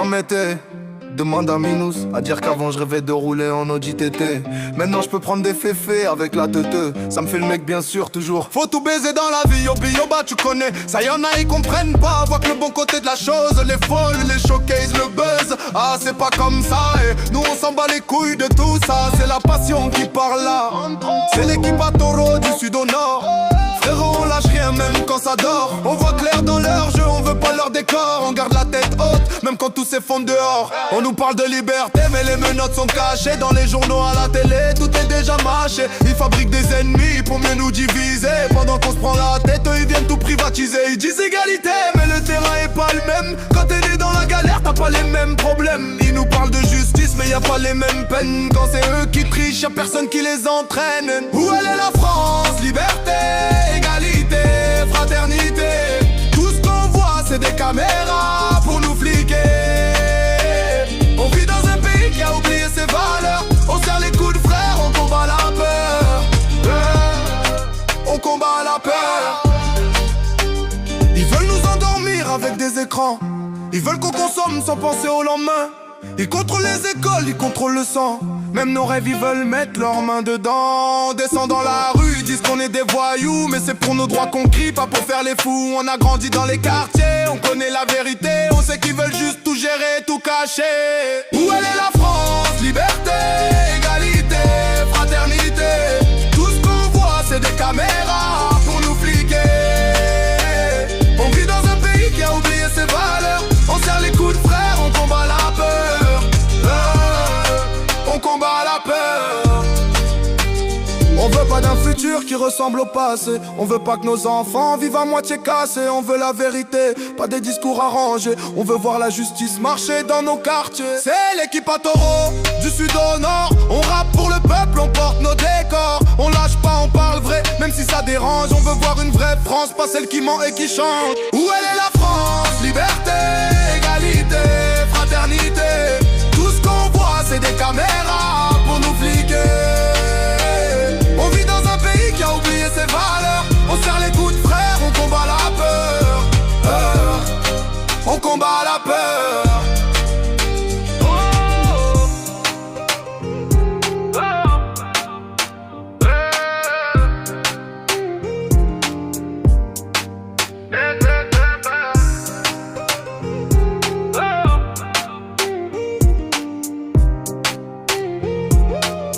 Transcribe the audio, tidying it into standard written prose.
permettait. Demande à Minous, à dire qu'avant je rêvais de rouler en Audi TT. Maintenant je peux prendre des féfés avec la teuteux. Ça me fait le mec bien sûr toujours. Faut tout baiser dans la vie, yo bah tu connais. Ça y'en a ils comprennent pas, voient que le bon côté de la chose. Les folles, les showcases, le buzz. Ah c'est pas comme ça et nous on s'en bat les couilles de tout ça. C'est la passion qui parle là. C'est l'équipe à taureau du sud au nord. Frérot on lâche rien même quand ça dort. On voit clair dans leur jeu, on veut pas leur décor. On garde la tête haute, même quand tout s'effondre dehors. On nous parle de liberté mais les menottes sont cachées. Dans les journaux, à la télé, tout est déjà mâché. Ils fabriquent des ennemis pour mieux nous diviser. Pendant qu'on se prend la tête, eux ils viennent tout privatiser. Ils disent égalité mais le terrain est pas le même. Quand t'es né dans la galère, t'as pas les mêmes problèmes. Ils nous parlent de justice mais y a pas les mêmes peines. Quand c'est eux qui trichent, y'a personne qui les entraîne. Où elle est la France? Liberté, égalité, fraternité. Tout ce qu'on voit c'est des caméras pour nous fliquer. On vit dans un pays qui a oublié ses valeurs. On serre les coudes frères, on combat la peur. On combat la peur. Ils veulent nous endormir avec des écrans. Ils veulent qu'on consomme sans penser au lendemain. Ils contrôlent les écoles, ils contrôlent le sang. Même nos rêves, ils veulent mettre leurs mains dedans. On descend dans la rue, ils disent qu'on est des voyous. Mais c'est pour nos droits qu'on crie, pas pour faire les fous. On a grandi dans les quartiers, on connaît la vérité. On sait qu'ils veulent juste tout gérer, tout cacher. Où elle est la France? Liberté, égalité, fraternité. Tout ce qu'on voit c'est des caméras pour nous fliquer. On vit dans un pays qui a oublié ses valeurs. On serre les coudes frères, on combat la peur. On combat la peur. On veut pas d'un futur qui ressemble au passé. On veut pas que nos enfants vivent à moitié cassés. On veut la vérité, pas des discours arrangés. On veut voir la justice marcher dans nos quartiers. C'est l'équipe à taureau, du sud au nord. On rappe pour le peuple, on porte nos décors. On lâche pas, on parle vrai, même si ça dérange. On veut voir une vraie France, pas celle qui ment et qui chante. Où elle est la France? Liberté, égalité, fraternité. Tout ce qu'on voit c'est des caméras